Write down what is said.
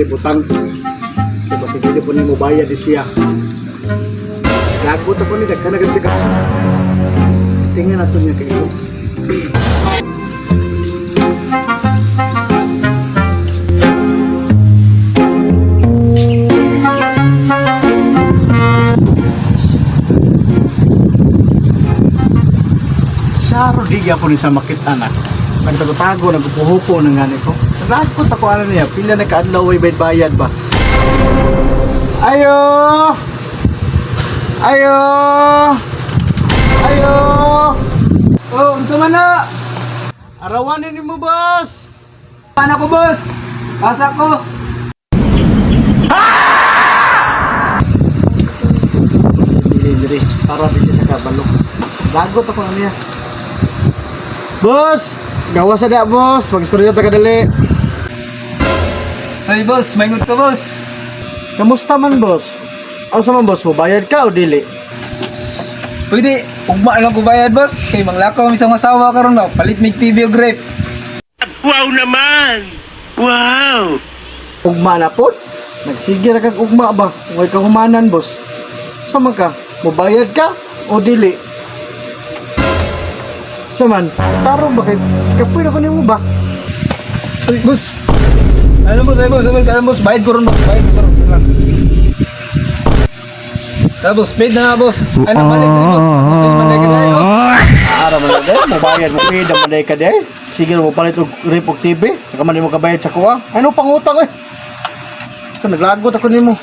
dili butang. Kaya basta dili po ni mo bayad di siya. Lagot ako ni nagkanagan siya ka. Tingnan nato niya kayo. Saro di po ni sa makita na. Nagtago-tago, nagpupuhupo ng gani ko. Nagkot ako ano niya, pila na kaadlaw ay bayad ba? Ayo! Ayo! Ayo! Oh, unsa man na? Arawanin mo, boss! Paano ko, boss? Pasa ko. Dili, para dili sa kabalo. Lagot ako ano niya. Boss! Gawas na boss! Mag-istorya ta kadali. Ay, boss, maingot ka, boss. Kamusta man, boss? Asa man, boss? Mubayad ka o dili? Pwede, ugma lang ko bayad, boss. Kay manglakaw mi sa asawa karon ba? Palit mig TV o grape. Wow naman! Wow! Ugma na po? Nagsige na kag ugma ba? Huwag ka humanan, boss. Sama ka? Mubayad ka o dili? Saman, taro ba kay kapoy na ko nimo ba? Ay, boss. Alam mo, boss, bayad ko ron, boss. Bayad ko ron. Boss, paid na nga, boss. Ano, balik na, boss. Basta yung manday ka na yun. Ara man na dahil, mubayad mo pay na manday ka dahil. Sige mo palit og Repok TV. Nakaman mo kabayad sa kuha. Ano pangutang eh? So naglagot ako nimo.